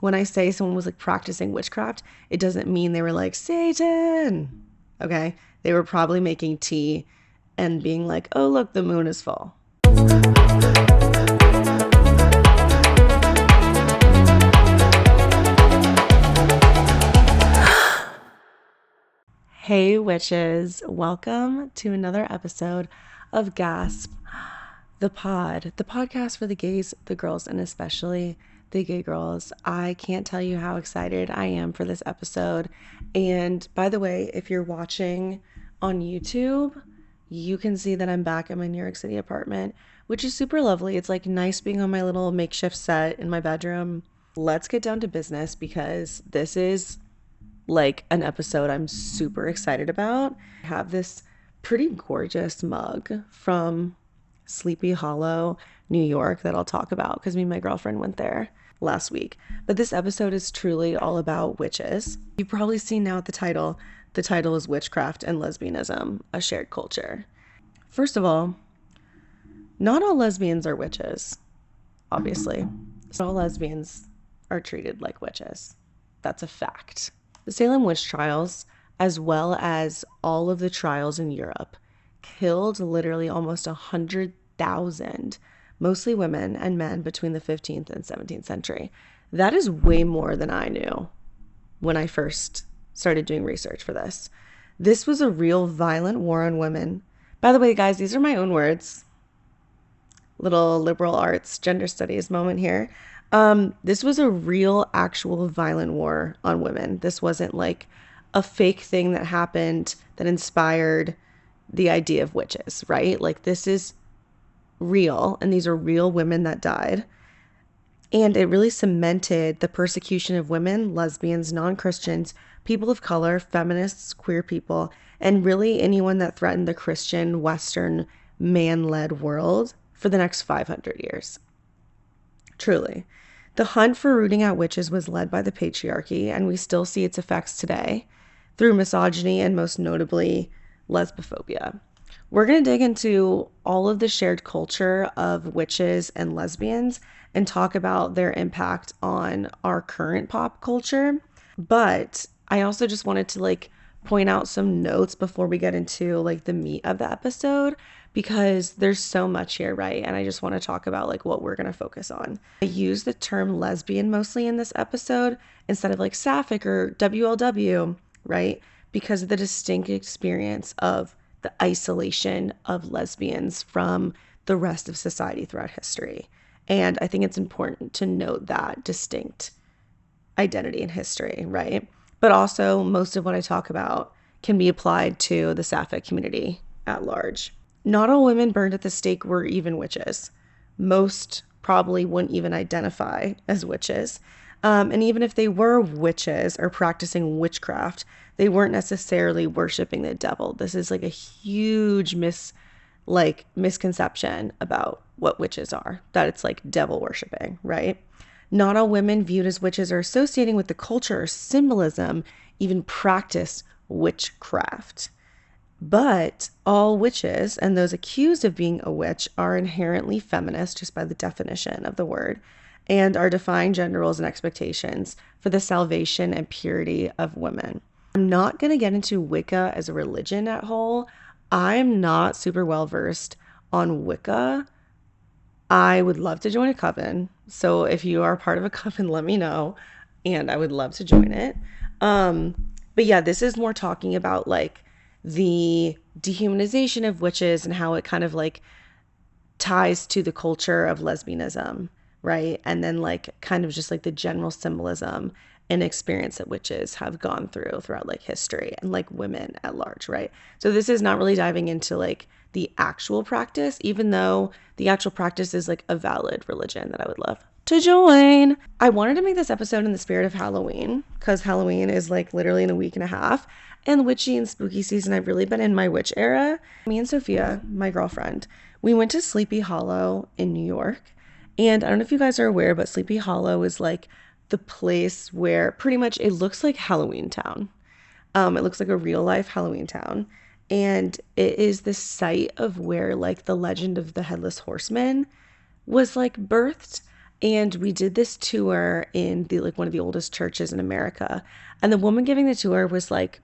When I say someone was like practicing witchcraft, it doesn't mean they were like, Satan. Okay. They were probably making tea and being like, oh, look, the moon is full. Hey, witches. Welcome to another episode of Gasp, the podcast for the gays, the girls, and especially the gay girls. I can't tell you how excited I am for this episode. And by the way, if you're watching on YouTube, you can see that I'm back at my New York City apartment, which is super lovely. It's like nice being on my little makeshift set in my bedroom. Let's get down to business because this is like an episode I'm super excited about. I have this pretty gorgeous mug from Sleepy Hollow, New York that I'll talk about because me and my girlfriend went there last week. But this episode is truly all about witches. You've probably seen now at the title is Witchcraft and Lesbianism, a Shared Culture. First of all, not all lesbians are witches, obviously. So all lesbians are treated like witches. That's a fact. The Salem Witch Trials, as well as all of the trials in Europe, killed literally almost 100,000, mostly women and men between the 15th and 17th century. That is way more than I knew when I first started doing research for this. This was a real violent war on women. By the way, guys, these are my own words. Little liberal arts, gender studies moment here. This was a real, actual violent war on women. This wasn't like a fake thing that happened that inspired the idea of witches, right? Like this is real, and these are real women that died. And it really cemented the persecution of women, lesbians, non-Christians, people of color, feminists, queer people, and really anyone that threatened the Christian, Western, man-led world for the next 500 years. Truly. The hunt for rooting out witches was led by the patriarchy, and we still see its effects today through misogyny and most notably lesbophobia. We're going to dig into all of the shared culture of witches and lesbians and talk about their impact on our current pop culture. But I also just wanted to point out some notes before we get into the meat of the episode, because there's so much here, right? And I just want to talk about what we're going to focus on. I use the term lesbian mostly in this episode instead of sapphic or WLW, right? Because of the distinct experience of the isolation of lesbians from the rest of society throughout history. And I think it's important to note that distinct identity in history, right? But also most of what I talk about can be applied to the sapphic community at large. Not all women burned at the stake were even witches. Most probably wouldn't even identify as witches. And even if they were witches or practicing witchcraft, they weren't necessarily worshiping the devil. This is a huge misconception about what witches are, that it's devil worshiping, right? Not all women viewed as witches or associating with the culture or symbolism even practice witchcraft. But all witches and those accused of being a witch are inherently feminist just by the definition of the word, and are defying gender roles and expectations for the salvation and purity of women. I'm not going to get into Wicca as a religion at whole. I'm not super well versed on Wicca. I would love to join a coven. So if you are part of a coven, let me know. And I would love to join it. But yeah, this is more talking about the dehumanization of witches and how it kind of ties to the culture of lesbianism, right? And then kind of just the general symbolism and experience that witches have gone throughout history and women at large, right? So this is not really diving into the actual practice, even though the actual practice is a valid religion that I would love to join. I wanted to make this episode in the spirit of Halloween because Halloween is literally in a week and a half, and witchy and spooky season. I've really been in my witch era. Me and Sophia, my girlfriend, we went to Sleepy Hollow in New York. And I don't know if you guys are aware, but Sleepy Hollow is the place where pretty much it looks like Halloween Town. It looks like a real life Halloween town. And it is the site of where the legend of the Headless Horseman was birthed. And we did this tour in the like one of the oldest churches in America. And the woman giving the tour was like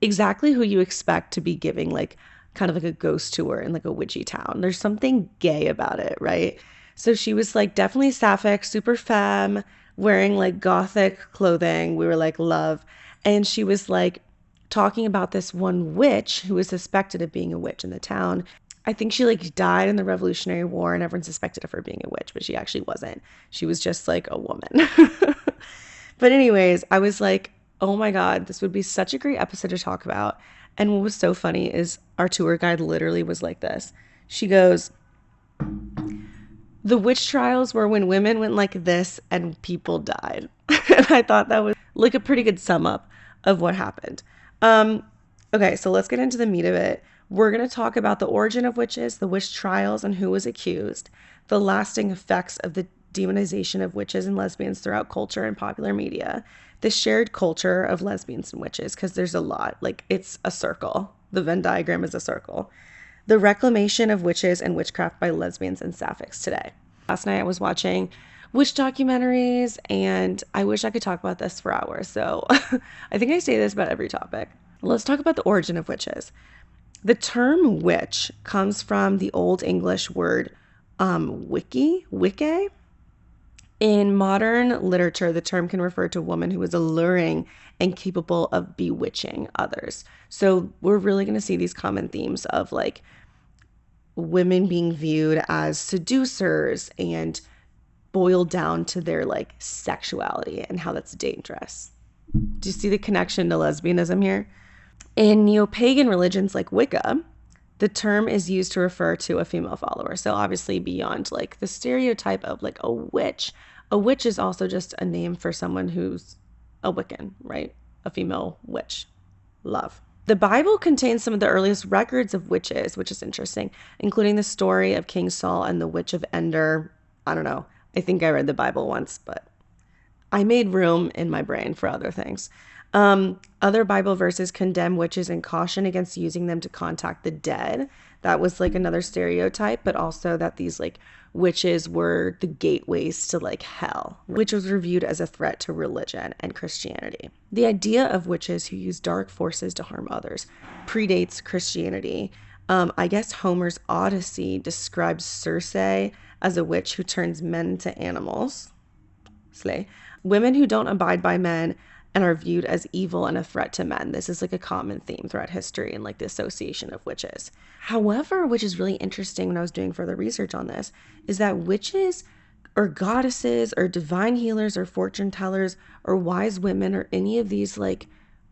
exactly who you expect to be giving like kind of like a ghost tour in like a witchy town. There's something gay about it, right? So she was like definitely sapphic, super femme, wearing like gothic clothing. We were like, love. And she was like talking about this one witch who was suspected of being a witch in the town. I think she like died in the Revolutionary War and everyone suspected of her being a witch, but she actually wasn't. She was just like a woman. But anyways, I was like, oh my God, this would be such a great episode to talk about. And what was so funny is our tour guide literally was like this. She goes, the witch trials were when women went like this and people died. And I thought that was like a pretty good sum up of what happened. Okay, so let's get into the meat of it. We're going to talk about the origin of witches, the witch trials and who was accused, the lasting effects of the demonization of witches and lesbians throughout culture and popular media, the shared culture of lesbians and witches, because there's a lot, like it's a circle. The Venn diagram is a circle. The reclamation of witches and witchcraft by lesbians and sapphics today. Last night I was watching witch documentaries and I wish I could talk about this for hours. So I think I say this about every topic. Let's talk about the origin of witches. The term witch comes from the Old English word wicke. In modern literature, the term can refer to a woman who is alluring and capable of bewitching others. So we're really going to see these common themes of like women being viewed as seducers and boiled down to their like sexuality and how that's dangerous. Do you see the connection to lesbianism here? In neo-pagan religions like Wicca, the term is used to refer to a female follower. So obviously beyond like the stereotype of like a witch is also just a name for someone who's a Wiccan, right? A female witch. Love. The Bible contains some of the earliest records of witches, which is interesting, including the story of King Saul and the witch of Endor. I don't know. I think I read the Bible once, but I made room in my brain for other things. Other Bible verses condemn witches and caution against using them to contact the dead. That was like another stereotype, but also that these like witches were the gateways to like hell, which was reviewed as a threat to religion and Christianity. The idea of witches who use dark forces to harm others predates Christianity. I guess Homer's Odyssey describes Circe as a witch who turns men into animals. Slay. Women who don't abide by men and are viewed as evil and a threat to men. This is like a common theme throughout history and like the association of witches. However, which is really interesting when I was doing further research on this, is that witches or goddesses or divine healers or fortune tellers or wise women or any of these like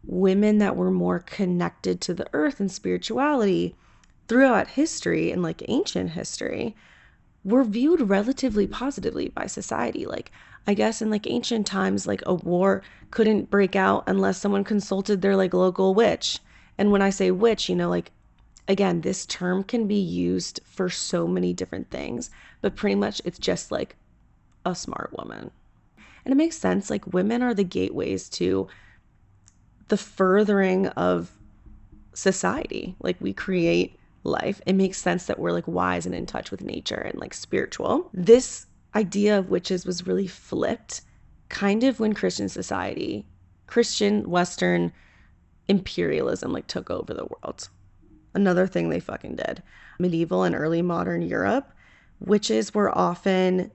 women that were more connected to the earth and spirituality throughout history and like ancient history were viewed relatively positively by society. Like, I guess in like ancient times, like a war couldn't break out unless someone consulted their like local witch. And when I say witch, you know, like, again, this term can be used for so many different things, but pretty much it's just like a smart woman. And it makes sense. Like women are the gateways to the furthering of society. Like we create life. It makes sense that we're like wise and in touch with nature and like spiritual. This idea of witches was really flipped kind of when Christian Western imperialism like took over the world. Another thing they fucking did. Medieval and early modern Europe, witches were often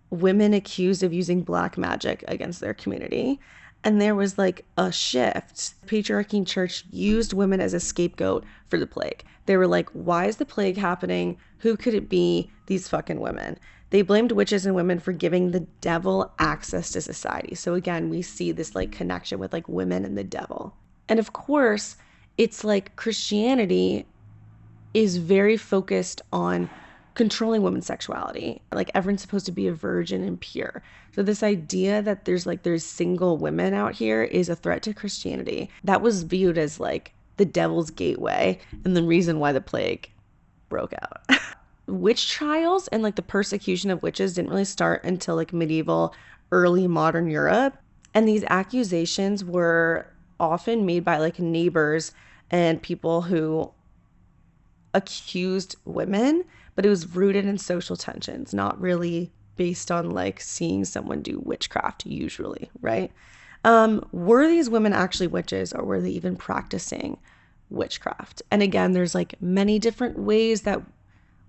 women accused of using black magic against their community. And there was like a shift. Patriarchy church used women as a scapegoat for the plague. They were like, why is the plague happening? Who could it be? These fucking women. They blamed witches and women for giving the devil access to society. So again, we see this like connection with like women and the devil. And of course, it's like Christianity is very focused on controlling women's sexuality. Like everyone's supposed to be a virgin and pure. So this idea that there's single women out here is a threat to Christianity. That was viewed as like the devil's gateway and the reason why the plague broke out. Witch trials and like the persecution of witches didn't really start until like medieval, early modern Europe. And these accusations were often made by like neighbors and people who accused women, but it was rooted in social tensions, not really based on like seeing someone do witchcraft usually, right? Were these women actually witches, or were they even practicing witchcraft? And again, there's like many different ways that,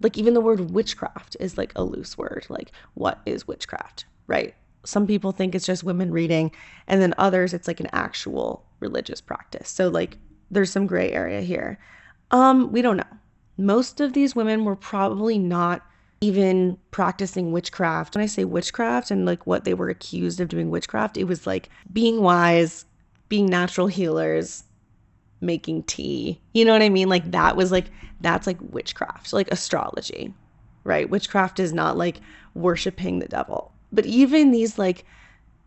like, even the word witchcraft is like a loose word. Like, what is witchcraft, right? Some people think it's just women reading, and then others it's like an actual religious practice. So like there's some gray area here. We don't know. Most of these women were probably not even practicing witchcraft. When I say witchcraft and like what they were accused of doing witchcraft, it was like being wise, being natural healers, making tea. You know what I mean? Like that was like, that's like witchcraft, like astrology, right? Witchcraft is not like worshiping the devil. But even these like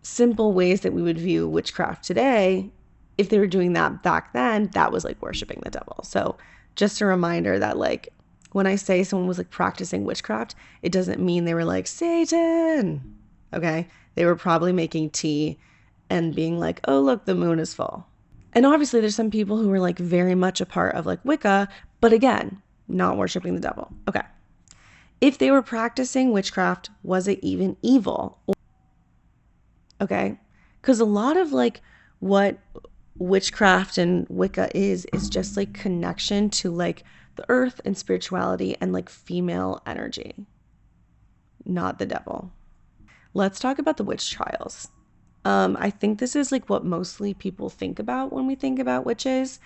simple ways that we would view witchcraft today, if they were doing that back then, that was like worshiping the devil. So just a reminder that like when I say someone was like practicing witchcraft, it doesn't mean they were like Satan. Okay? They were probably making tea and being like, oh, look, the moon is full. And obviously there's some people who were like very much a part of like Wicca, but again, not worshiping the devil. Okay. If they were practicing witchcraft, was it even evil? Okay? Because a lot of like what witchcraft and Wicca is just like connection to like the earth and spirituality and like female energy, not the devil. Let's talk about the witch trials. I think this is like what mostly people think about when we think about witches.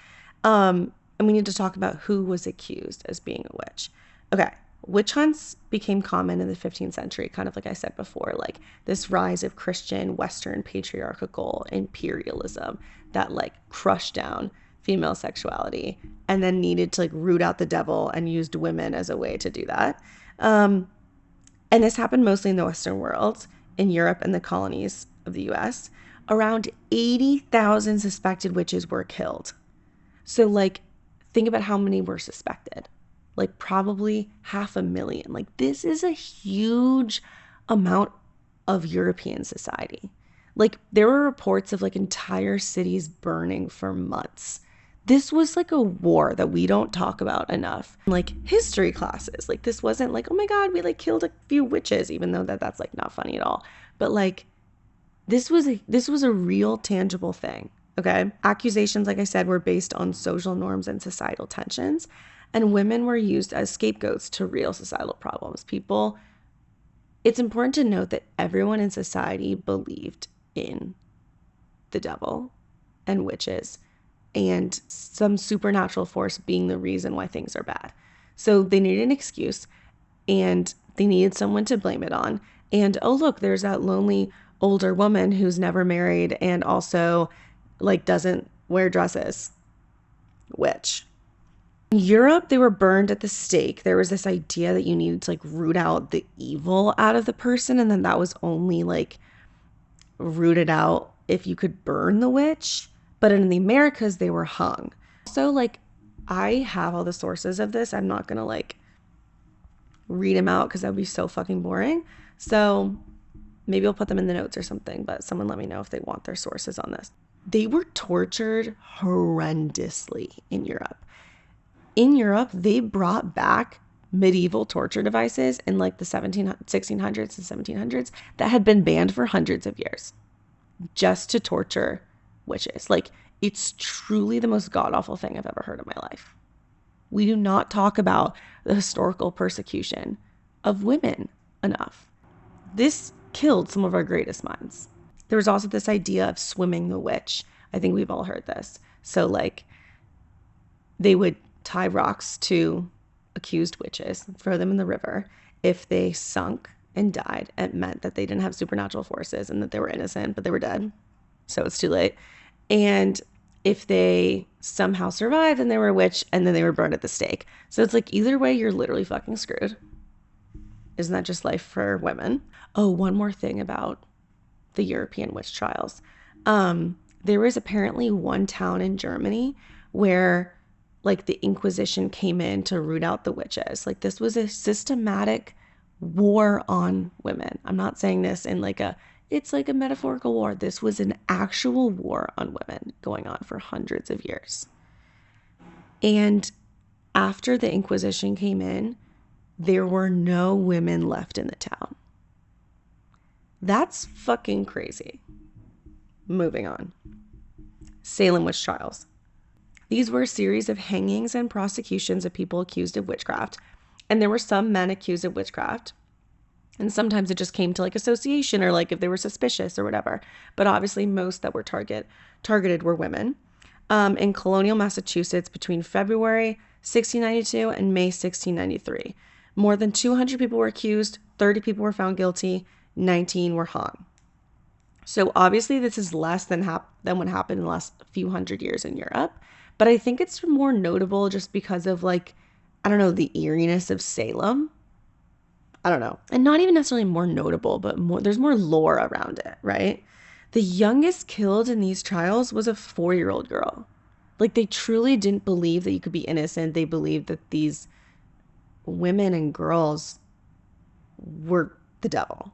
And we need to talk about who was accused as being a witch. Okay. Witch hunts became common in the 15th century, kind of like I said before, like this rise of Christian, Western, patriarchal imperialism that like crushed down female sexuality and then needed to like root out the devil and used women as a way to do that. And this happened mostly in the Western world, in Europe and the colonies of the US. Around 80,000 suspected witches were killed. So like, think about how many were suspected. Like probably 500,000. Like this is a huge amount of European society. Like there were reports of like entire cities burning for months. This was like a war that we don't talk about enough. Like history classes, like this wasn't like, oh my God, we like killed a few witches, even though that's like not funny at all. But like this was a real tangible thing. Okay. Accusations, like I said, were based on social norms and societal tensions. And women were used as scapegoats to real societal problems. It's important to note that everyone in society believed in the devil and witches and some supernatural force being the reason why things are bad. So they needed an excuse and they needed someone to blame it on. And oh, look, there's that lonely older woman who's never married and also like doesn't wear dresses. Witch. In Europe, they were burned at the stake. There was this idea that you needed to like root out the evil out of the person, and then that was only like rooted out if you could burn the witch. But in the Americas, they were hung. So like I have all the sources of this. I'm not gonna like read them out because that would be so fucking boring. So maybe I'll put them in the notes or something, but someone let me know if they want their sources on this. They were tortured horrendously in Europe. In Europe, they brought back medieval torture devices in like the 1600s and 1700s that had been banned for hundreds of years just to torture witches. Like it's truly the most god-awful thing I've ever heard in my life. We do not talk about the historical persecution of women enough. This killed some of our greatest minds. There was also this idea of swimming the witch. I think we've all heard this. So like they would tie rocks to accused witches, throw them in the river. If they sunk and died, it meant that they didn't have supernatural forces and that they were innocent, but they were dead. So it's too late. And if they somehow survived, then they were a witch and then they were burned at the stake. So it's like either way, you're literally fucking screwed. Isn't that just life for women? Oh, one more thing about the European witch trials. There was apparently one town in Germany where like the Inquisition came in to root out the witches. Like this was a systematic war on women. I'm not saying this in like it's like a metaphorical war. This was an actual war on women going on for hundreds of years. And after the Inquisition came in, there were no women left in the town. That's fucking crazy. Moving on. Salem Witch Trials. These were a series of hangings and prosecutions of people accused of witchcraft. And there were some men accused of witchcraft. And sometimes it just came to like association or like if they were suspicious or whatever. But obviously most that were targeted were women. In colonial Massachusetts between February 1692 and May 1693. More than 200 people were accused, 30 people were found guilty, 19 were hung. So obviously this is less than what happened in the last few hundred years in Europe. But I think it's more notable just because of like, I don't know, the eeriness of Salem. I don't know. And not even necessarily more notable, but there's more lore around it, right? The youngest killed in these trials was a 4-year-old girl. Like they truly didn't believe that you could be innocent. They believed that these women and girls were the devil.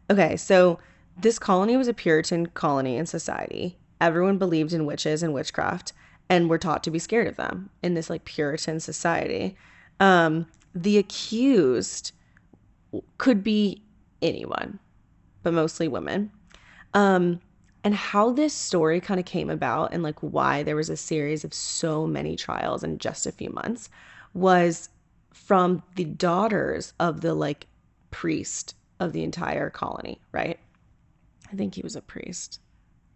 Okay, so this colony was a Puritan colony in society. Everyone believed in witches and witchcraft and were taught to be scared of them in this like Puritan society. The accused could be anyone, but mostly women. And how this story kind of came about and like why there was a series of so many trials in just a few months was from the daughters of the like priest of the entire colony, right? I think he was a priest,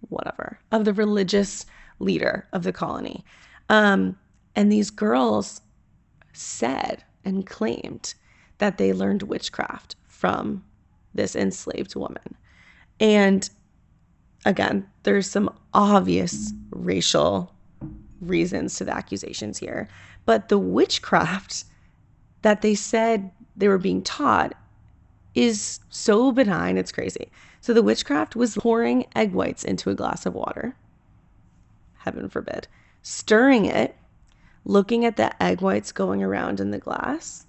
whatever, of the religious leader of the colony. And these girls said and claimed that they learned witchcraft from this enslaved woman. And again, there's some obvious racial reasons to the accusations here, but the witchcraft that they said they were being taught is so benign, it's crazy. So the witchcraft was pouring egg whites into a glass of water, heaven forbid, stirring it, looking at the egg whites going around in the glass,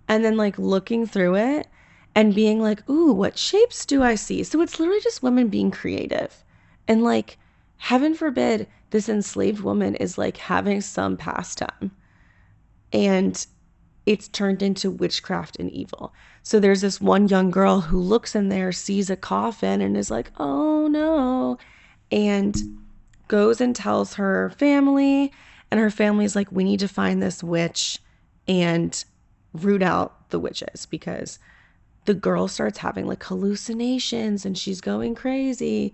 and then like looking through it and being like, ooh, what shapes do I see? So it's literally just women being creative. And like, heaven forbid, this enslaved woman is like having some pastime. And it's turned into witchcraft and evil. So there's this one young girl who looks in there, sees a coffin and is like, oh no, and goes and tells her family, and her family's like, we need to find this witch and root out the witches, because the girl starts having like hallucinations and she's going crazy.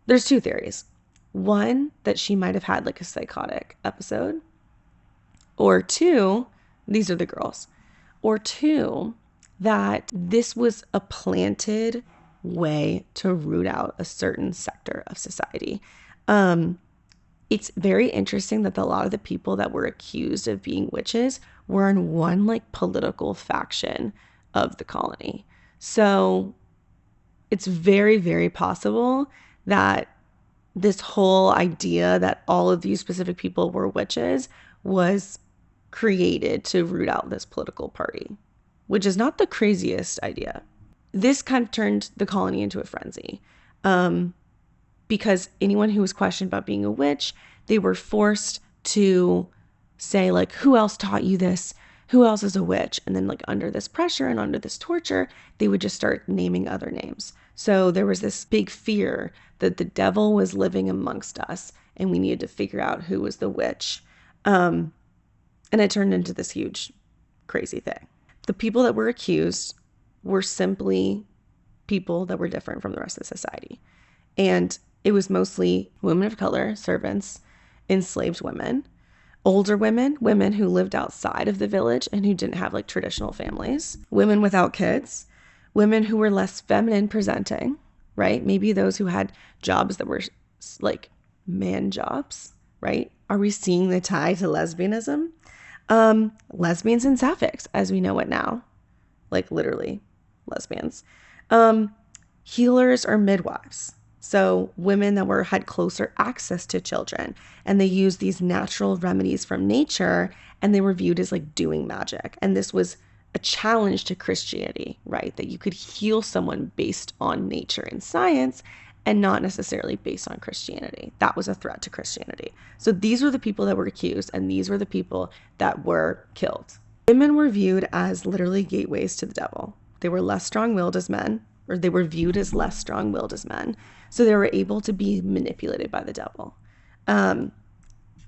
There's 2 theories. One, that she might have had like a psychotic episode, or 2, these are the girls, or 2, that this was a planted way to root out a certain sector of society. It's very interesting that a lot of the people that were accused of being witches were in one like political faction of the colony. So it's very, very possible that this whole idea that all of these specific people were witches was created to root out this political party, which is not the craziest idea. This kind of turned the colony into a frenzy, because anyone who was questioned about being a witch, they were forced to say like, who else taught you this? Who else is a witch? And then like under this pressure and under this torture, they would just start naming other names. So there was this big fear that the devil was living amongst us and we needed to figure out who was the witch. And it turned into this huge, crazy thing. The people that were accused were simply people that were different from the rest of society. And it was mostly women of color, servants, enslaved women, older women, women who lived outside of the village and who didn't have like traditional families, women without kids, women who were less feminine presenting, right? Maybe those who had jobs that were like man jobs, right? Are we seeing the tie to lesbianism? Lesbians and sapphics, as we know it now, like literally lesbians. Healers or midwives. So women that had closer access to children, and they used these natural remedies from nature, and they were viewed as like doing magic. And this was a challenge to Christianity, right? That you could heal someone based on nature and science and not necessarily based on Christianity. That was a threat to Christianity. So these were the people that were accused, and these were the people that were killed. Women were viewed as literally gateways to the devil. They were less strong-willed as men, or they were viewed as less strong-willed as men. So they were able to be manipulated by the devil.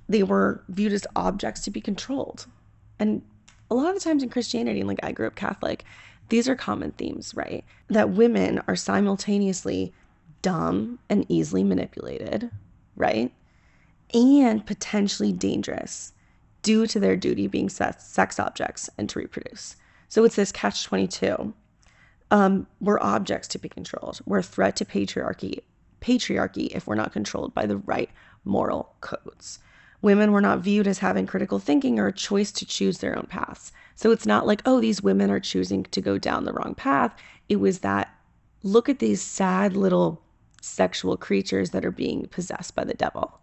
They were viewed as objects to be controlled. And a lot of the times in Christianity, and like I grew up Catholic, these are common themes, right? That women are simultaneously dumb and easily manipulated, right? And potentially dangerous due to their duty being sex objects and to reproduce. So it's this catch-22. We're objects to be controlled. We're a threat to patriarchy if we're not controlled by the right moral codes. Women were not viewed as having critical thinking or a choice to choose their own paths. So it's not like, oh, these women are choosing to go down the wrong path. It was that, look at these sad little sexual creatures that are being possessed by the devil.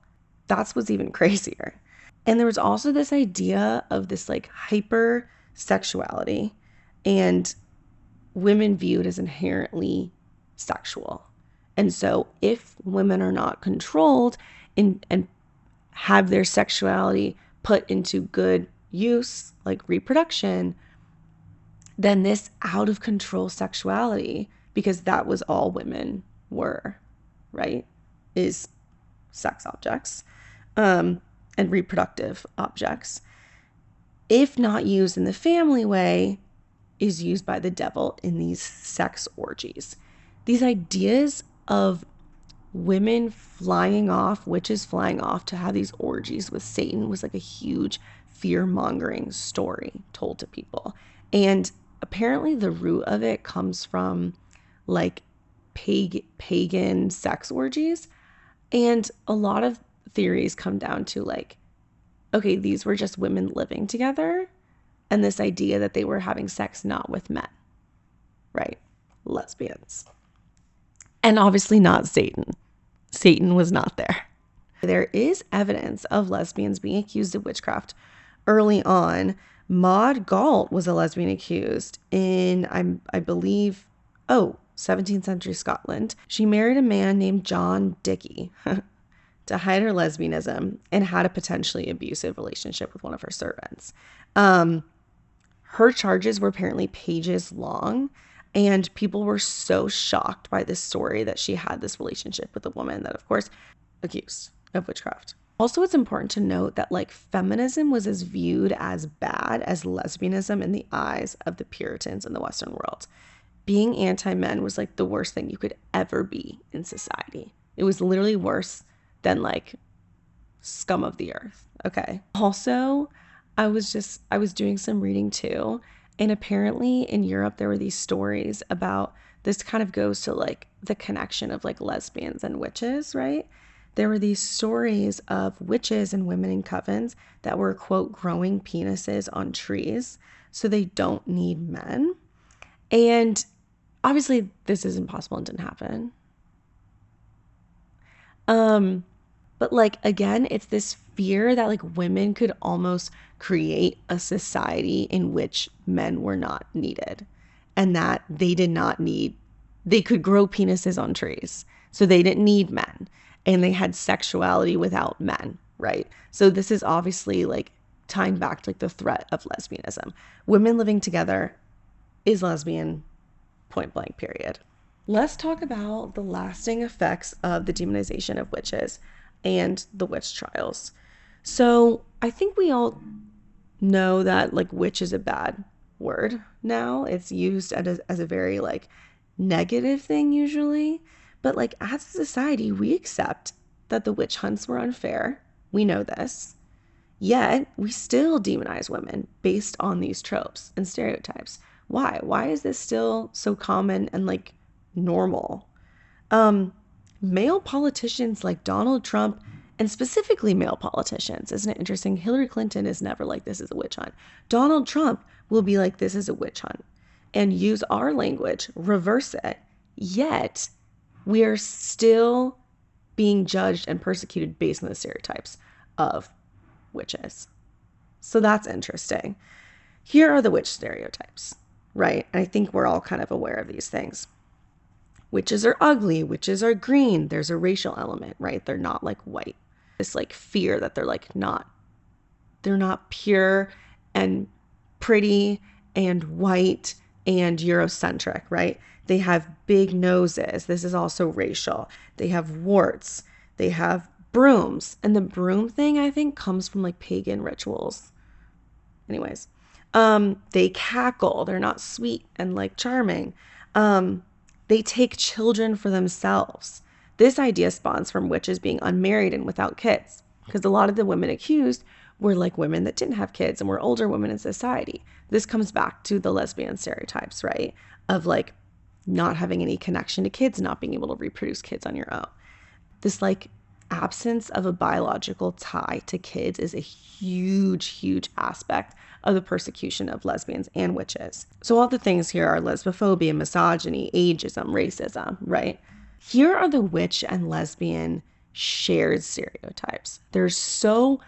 That's what's even crazier. And there was also this idea of this like hyper sexuality and women viewed as inherently sexual. And so if women are not controlled and have their sexuality put into good use, like reproduction, then this out of control sexuality, because that was all women were, right, is sex objects and reproductive objects, if not used in the family way, is used by the devil in these sex orgies. These ideas of women flying off, witches flying off to have these orgies with Satan was like a huge fear-mongering story told to people. And apparently the root of it comes from like pagan sex orgies. And a lot of theories come down to like, okay, these were just women living together, and this idea that they were having sex not with men, right? Lesbians. And obviously not Satan. Satan was not there. There is evidence of lesbians being accused of witchcraft early on. Maud Galt was a lesbian accused in, I believe, 17th century Scotland. She married a man named John Dickey to hide her lesbianism and had a potentially abusive relationship with one of her servants. Her charges were apparently pages long, and people were so shocked by this story that she had this relationship with a woman that, of course, accused of witchcraft. Also, it's important to note that like feminism was as viewed as bad as lesbianism in the eyes of the Puritans in the Western world. Being anti-men was like the worst thing you could ever be in society. It was literally worse than like scum of the earth. Okay. Also, I was doing some reading too, and apparently in Europe there were these stories about, this kind of goes to like the connection of like lesbians and witches, right? There were these stories of witches and women in covens that were, quote, growing penises on trees so they don't need men. And obviously this is impossible and didn't happen. But like, again, it's this fear that like women could almost create a society in which men were not needed, and that they could grow penises on trees. So they didn't need men, and they had sexuality without men, right? So this is obviously like tying back to like the threat of lesbianism. Women living together is lesbian, point blank, period. Let's talk about the lasting effects of the demonization of witches and the witch trials. So I think we all know that like witch is a bad word now. It's used as a very like negative thing usually. But like as a society, we accept that the witch hunts were unfair. We know this. Yet we still demonize women based on these tropes and stereotypes. Why? Why is this still so common and like normal? Male politicians like Donald Trump, and specifically male politicians, isn't it interesting? Hillary Clinton is never like, this is a witch hunt. Donald Trump will be like, this is a witch hunt, and use our language, reverse it. Yet we are still being judged and persecuted based on the stereotypes of witches. So that's interesting. Here are the witch stereotypes, right? And I think we're all kind of aware of these things. Witches are ugly. Witches are green. There's a racial element, right? They're not like white. This like fear that they're not pure and pretty and white and Eurocentric, right? They have big noses. This is also racial. They have warts. They have brooms. And the broom thing, I think, comes from like pagan rituals. Anyways, they cackle. They're not sweet and like charming. They take children for themselves. This idea spawns from witches being unmarried and without kids, because a lot of the women accused were like women that didn't have kids and were older women in society. This comes back to the lesbian stereotypes, right? Of like not having any connection to kids, not being able to reproduce kids on your own. This like absence of a biological tie to kids is a huge, huge aspect of the persecution of lesbians and witches. So all the things here are lesbophobia, misogyny, ageism, racism, right? Here are the witch and lesbian shared stereotypes. There's so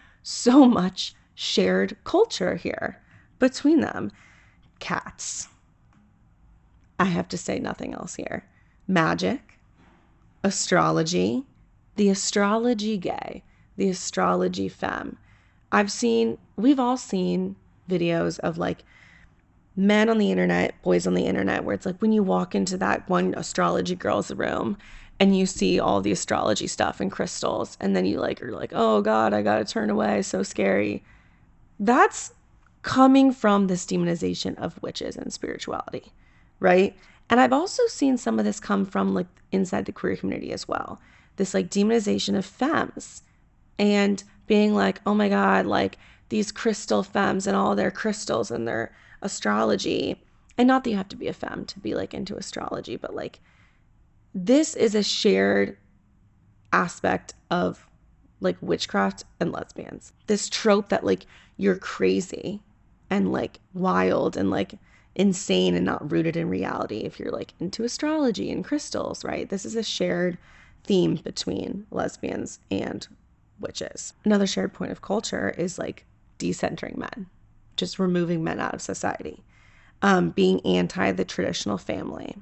much shared culture here between them. Cats. I have to say nothing else here. Magic, astrology, the astrology gay, the astrology femme. We've all seen videos of like men on the internet, boys on the internet, where it's like when you walk into that one astrology girl's room and you see all the astrology stuff and crystals, and then you like are like, oh God, I gotta turn away, so scary. That's coming from this demonization of witches and spirituality, right? And I've also seen some of this come from like inside the queer community as well. This like demonization of femmes and being like, oh my God, like these crystal femmes and all their crystals and their astrology. And not that you have to be a femme to be like into astrology, but like this is a shared aspect of like witchcraft and lesbians. This trope that like you're crazy and like wild and like insane and not rooted in reality if you're like into astrology and crystals, right? This is a shared theme between lesbians and witches. Another shared point of culture is like decentering men, just removing men out of society, being anti the traditional family,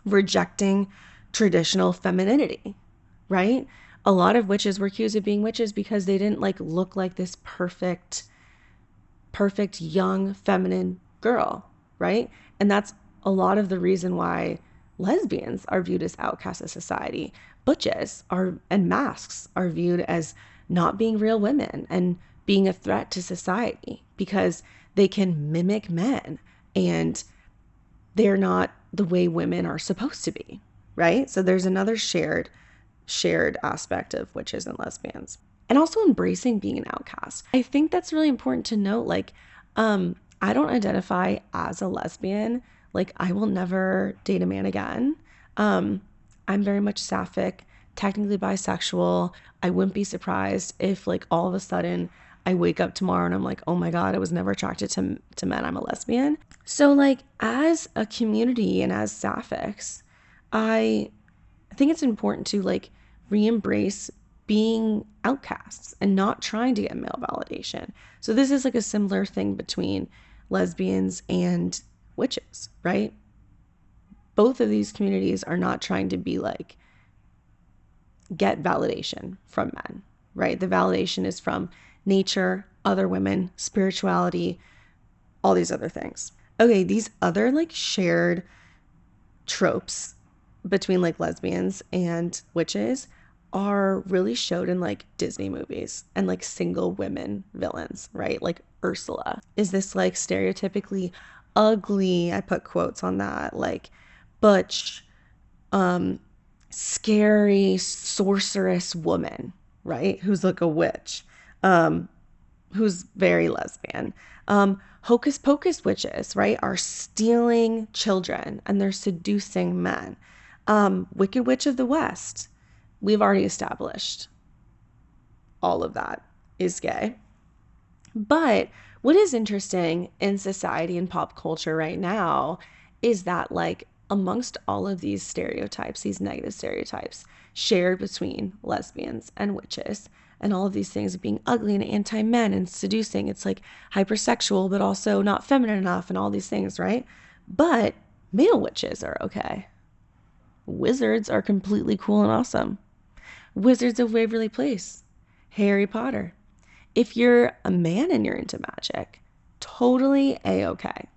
rejecting traditional femininity, right? A lot of witches were accused of being witches because they didn't like look like this perfect young feminine girl, right? And that's a lot of the reason why lesbians are viewed as outcasts of society. Butches and masks are viewed as not being real women and being a threat to society because they can mimic men and they're not the way women are supposed to be, right? So there's another shared aspect of witches and lesbians. And also embracing being an outcast. I think that's really important to note. Like, I don't identify as a lesbian. Like, I will never date a man again. I'm very much sapphic, technically bisexual. I wouldn't be surprised if like all of a sudden I wake up tomorrow and I'm like, oh my God, I was never attracted to men. I'm a lesbian. So like as a community and as sapphics, I think it's important to like re-embrace being outcasts and not trying to get male validation. So this is like a similar thing between lesbians and witches, right? Both of these communities are not trying to be like, get validation from men, right? The validation is from nature, other women, spirituality, all these other things. Okay, these other like shared tropes between like lesbians and witches are really showed in like Disney movies and like single women villains, right? Like Ursula is this like stereotypically ugly, I put quotes on that, like butch, scary sorceress woman, right? Who's like a witch, who's very lesbian. Hocus pocus witches, right, are stealing children and they're seducing men. Wicked Witch of the West, we've already established all of that is gay. But what is interesting in society and pop culture right now is that like amongst all of these stereotypes, these negative stereotypes shared between lesbians and witches and all of these things of being ugly and anti-men and seducing, it's like hypersexual but also not feminine enough and all these things, right? But male witches are okay. Wizards are completely cool and awesome. Wizards of Waverly Place, Harry Potter. If you're a man and you're into magic, totally A-okay.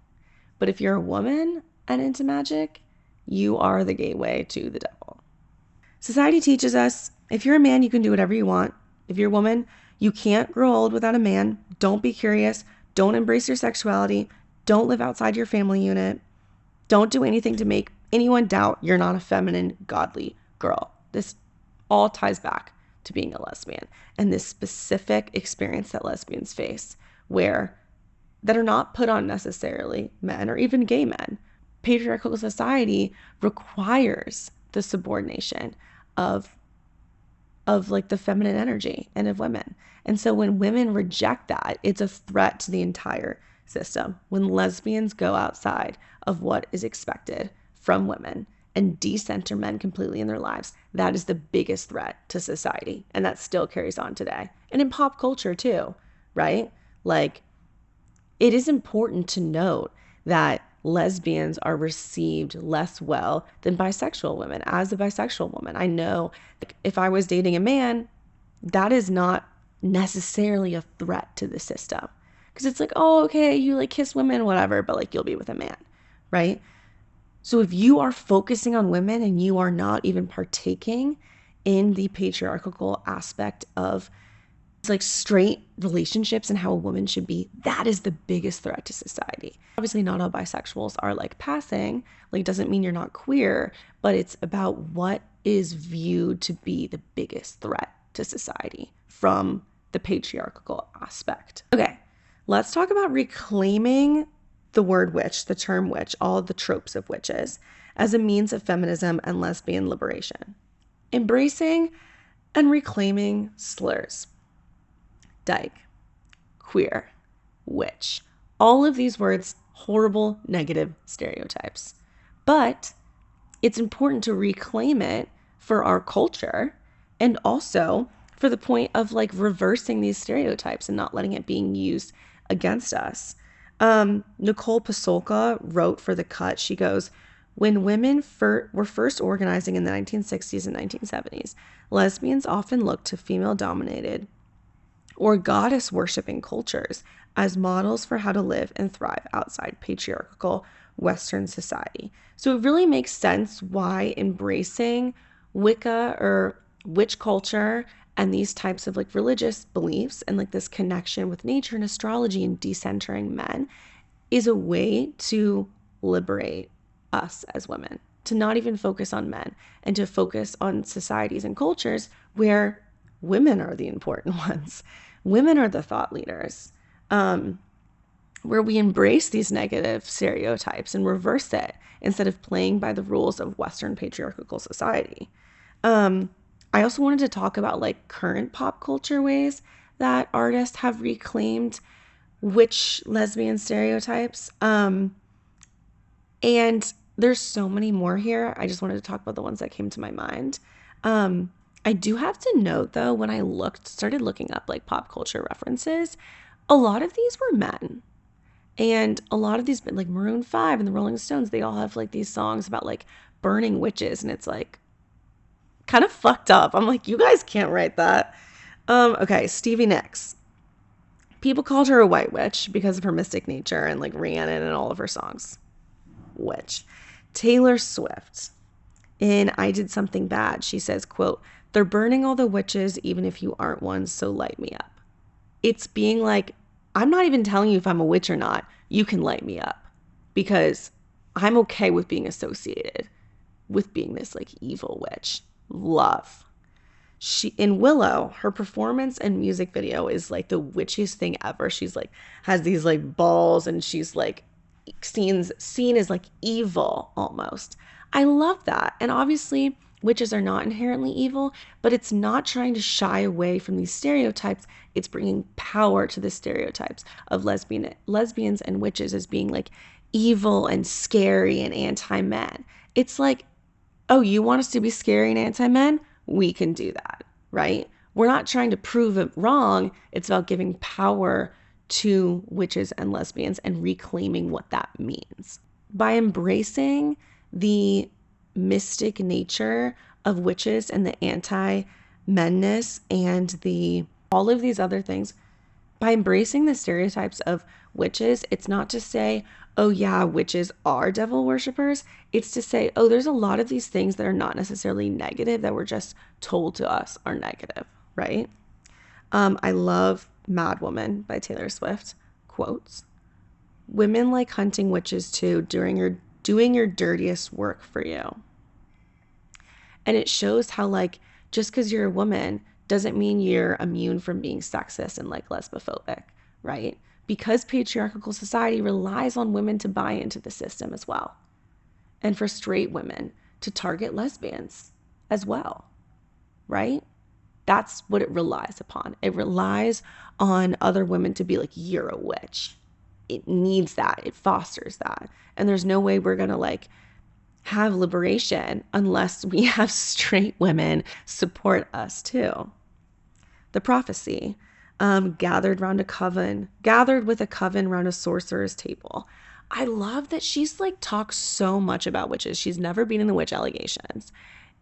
But if you're a woman and into magic, You are the gateway to the devil. Society teaches us if you're a man, you can do whatever you want. If you're a woman, you can't grow old without a man. Don't be curious. Don't embrace your sexuality. Don't live outside your family unit. Don't do anything to make anyone doubt you're not a feminine, godly girl. This all ties back to being a lesbian and this specific experience that lesbians face that are not put on necessarily men or even gay men. Patriarchal society requires the subordination of like the feminine energy and of women. And so when women reject that, it's a threat to the entire system. When lesbians go outside of what is expected from women and decenter men completely in their lives, that is the biggest threat to society. And that still carries on today. And in pop culture too, right? Like, it is important to note that lesbians are received less well than bisexual women. As a bisexual woman, I know if I was dating a man, that is not necessarily a threat to the system. Because it's like, oh, okay, you like kiss women, whatever, but like you'll be with a man, right? So if you are focusing on women and you are not even partaking in the patriarchal aspect of like straight relationships and how a woman should be, that is the biggest threat to society. Obviously not all bisexuals are like passing, like doesn't mean you're not queer, but it's about what is viewed to be the biggest threat to society from the patriarchal aspect. Okay, let's talk about reclaiming the word witch, the term witch, all the tropes of witches as a means of feminism and lesbian liberation. Embracing and reclaiming slurs. Dyke, queer, witch. All of these words, horrible, negative stereotypes. But it's important to reclaim it for our culture and also for the point of like reversing these stereotypes and not letting it being used against us. Nicole Pasolka wrote for The Cut, she goes, when women were first organizing in the 1960s and 1970s, lesbians often looked to female-dominated or goddess-worshipping cultures as models for how to live and thrive outside patriarchal Western society. So it really makes sense why embracing Wicca or witch culture and these types of like religious beliefs and like this connection with nature and astrology and decentering men is a way to liberate us as women, to not even focus on men and to focus on societies and cultures where women are the important ones. Women are the thought leaders, where we embrace these negative stereotypes and reverse it instead of playing by the rules of Western patriarchal society. I also wanted to talk about like current pop culture ways that artists have reclaimed witch lesbian stereotypes. And there's so many more here. I just wanted to talk about the ones that came to my mind. I do have to note though, when I started looking up like pop culture references, a lot of these were men. And a lot of these, like Maroon 5 and the Rolling Stones, they all have like these songs about like burning witches. And it's like kind of fucked up. I'm like, you guys can't write that. Okay, Stevie Nicks. People called her a white witch because of her mystic nature and like Rhiannon and all of her songs. Witch. Taylor Swift. In I Did Something Bad, she says, quote, "They're burning all the witches even if you aren't one, so light me up." It's being like, I'm not even telling you if I'm a witch or not. You can light me up because I'm okay with being associated with being this like evil witch. Love. In Willow, her performance and music video is like the witchiest thing ever. She's like has these like balls and she's like seen as like evil almost. I love that. And obviously witches are not inherently evil, but it's not trying to shy away from these stereotypes. It's bringing power to the stereotypes of lesbians and witches as being like evil and scary and anti-men. It's like, oh, you want us to be scary and anti-men? We can do that, right? We're not trying to prove it wrong. It's about giving power to witches and lesbians and reclaiming what that means. By embracing the mystic nature of witches and the anti-menness and all of these other things, by embracing the stereotypes of witches, it's not to say, oh yeah, witches are devil worshippers. It's to say, oh, there's a lot of these things that are not necessarily negative that were just told to us are negative, right? I love Mad Woman by Taylor Swift. Quotes: women like hunting witches too, doing your dirtiest work for you. And it shows how, like, just because you're a woman doesn't mean you're immune from being sexist and like lesbophobic, right? Because patriarchal society relies on women to buy into the system as well. And for straight women to target lesbians as well, right? That's what it relies upon. It relies on other women to be like, you're a witch. It needs that. It fosters that. And there's no way we're going to like have liberation unless we have straight women support us too. The prophecy, gathered with a coven round a sorcerer's table. I love that she's like talks so much about witches. She's never been in the witch allegations.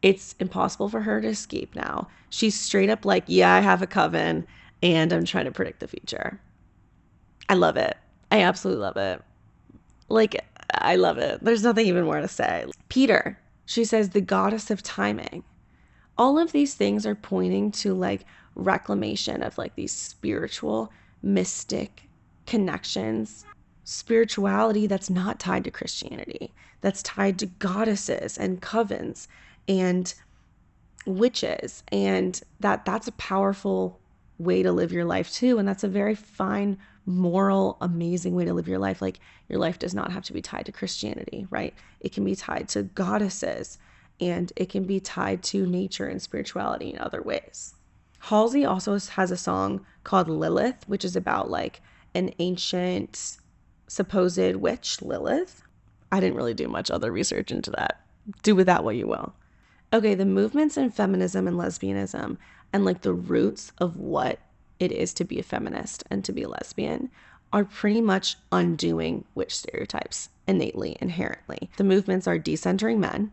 It's impossible for her to escape now. She's straight up like, yeah, I have a coven and I'm trying to predict the future. I love it. I absolutely love it. Like, I love it. There's nothing even more to say. Peter, she says, the goddess of timing. All of these things are pointing to like reclamation of like these spiritual, mystic connections, spirituality that's not tied to Christianity, that's tied to goddesses and covens and witches, and that's a powerful way to live your life too. And that's a very fine, moral, amazing way to live your life. Like, your life does not have to be tied to Christianity, right? It can be tied to goddesses, and it can be tied to nature and spirituality in other ways. Halsey also has a song called Lilith, which is about like an ancient supposed witch, Lilith. I didn't really do much other research into that. Do with that what you will. Okay, the movements in feminism and lesbianism and like the roots of what it is to be a feminist and to be a lesbian are pretty much undoing witch stereotypes innately, inherently. The movements are decentering men,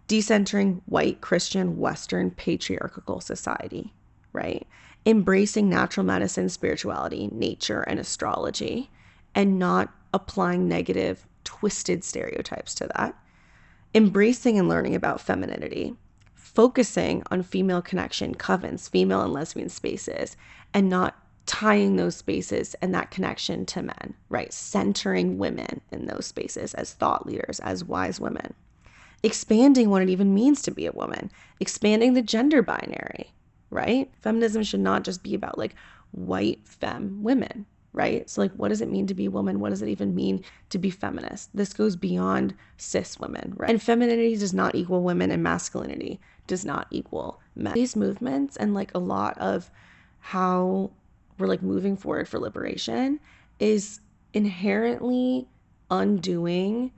decentering white, Christian, Western, patriarchal society, right? Embracing natural medicine, spirituality, nature, and astrology, and not applying negative, twisted stereotypes to that. Embracing and learning about femininity, focusing on female connection, covens, female and lesbian spaces, and not tying those spaces and that connection to men, right? Centering women in those spaces as thought leaders, as wise women. Expanding what it even means to be a woman, expanding the gender binary, right? Feminism should not just be about like white femme women, right? So like, what does it mean to be a woman? What does it even mean to be feminist? This goes beyond cis women, right? And femininity does not equal women, and masculinity does not equal men. These movements and like a lot of how we're like moving forward for liberation is inherently undoing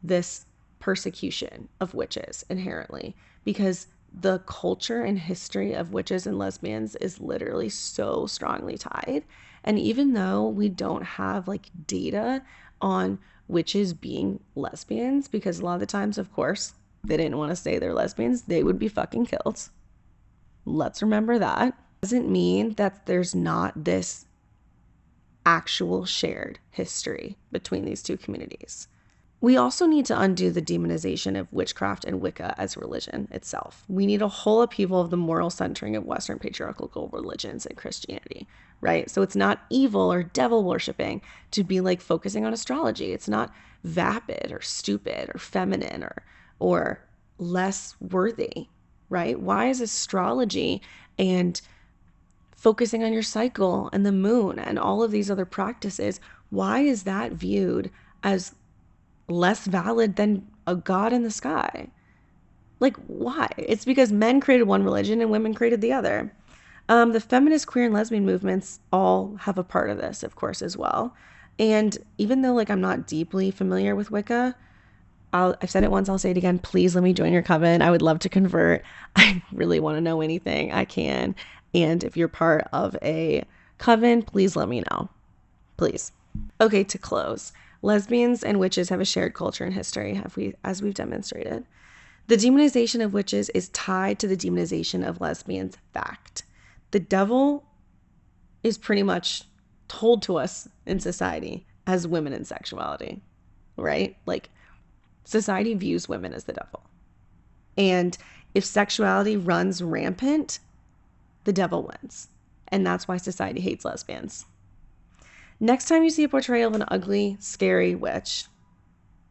this persecution of witches inherently, because the culture and history of witches and lesbians is literally so strongly tied. And even though we don't have like data on witches being lesbians, because a lot of the times, of course, they didn't want to say they're lesbians, they would be fucking killed. Let's remember that. Doesn't mean that there's not this actual shared history between these two communities. We also need to undo the demonization of witchcraft and Wicca as religion itself. We need a whole upheaval of the moral centering of Western patriarchal religions and Christianity, right? So it's not evil or devil worshiping to be like focusing on astrology. It's not vapid or stupid or feminine or less worthy, right? Why is astrology and focusing on your cycle and the moon and all of these other practices, why is that viewed as less valid than a god in the sky? Like, why? It's because men created one religion and women created the other. The feminist, queer, and lesbian movements all have a part of this, of course, as well. And even though like I'm not deeply familiar with Wicca, I've said it once, I'll say it again. Please let me join your coven. I would love to convert. I really want to know anything I can. And if you're part of a coven, please let me know. Please. Okay, to close. Lesbians and witches have a shared culture and history, as we've demonstrated. The demonization of witches is tied to the demonization of lesbians. Fact. The devil is pretty much told to us in society as women in sexuality. right? Like, society views women as the devil. And if sexuality runs rampant, the devil wins. And that's why society hates lesbians. Next time you see a portrayal of an ugly, scary witch,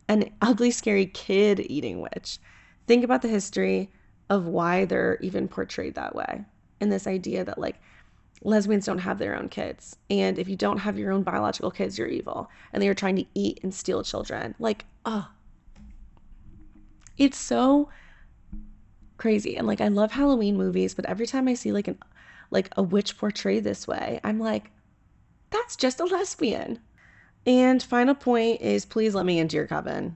an ugly, scary kid-eating witch, think about the history of why they're even portrayed that way. And this idea that, like, lesbians don't have their own kids. And if you don't have your own biological kids, you're evil. And they are trying to eat and steal children. Like, it's so crazy. And like, I love Halloween movies, but every time I see like a witch portrayed this way, I'm like, that's just a lesbian. And final point is, please let me into your coven.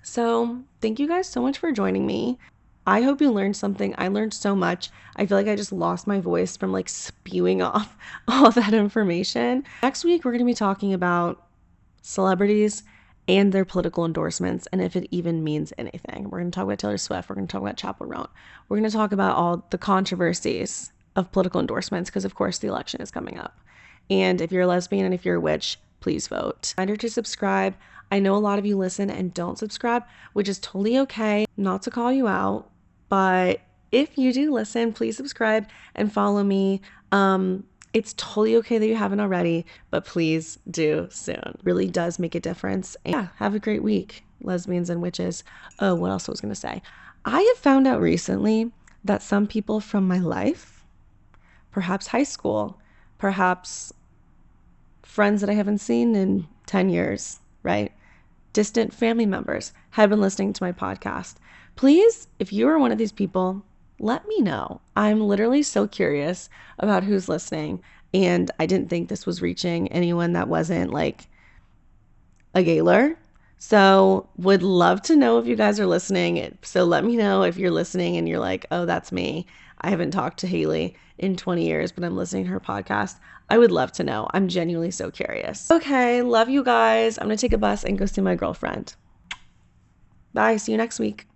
So thank you guys so much for joining me. I hope you learned something. I learned so much. I feel like I just lost my voice from like spewing off all that information. Next week, we're going to be talking about celebrities and their political endorsements, and if it even means anything. We're going to talk about Taylor Swift. We're going to talk about Chappell Roan. We're going to talk about all the controversies of political endorsements, because of course the election is coming up. And if you're a lesbian and if you're a witch, please vote. Reminder to subscribe. I know a lot of you listen and don't subscribe, which is totally okay. Not to call you out, but if you do listen, please subscribe and follow me. It's totally okay that you haven't already, but please do soon. It really does make a difference. And yeah, have a great week, lesbians and witches. Oh, what else I was going to say? I have found out recently that some people from my life, perhaps high school, perhaps friends that I haven't seen in 10 years, right? Distant family members have been listening to my podcast. Please, if you are one of these people, let me know. I'm literally so curious about who's listening, and I didn't think this was reaching anyone that wasn't like a Gaylor. So would love to know if you guys are listening. So let me know if you're listening and you're like, oh, that's me. I haven't talked to Hailey in 20 years, but I'm listening to her podcast. I would love to know. I'm genuinely so curious. Okay, love you guys. I'm going to take a bus and go see my girlfriend. Bye. See you next week.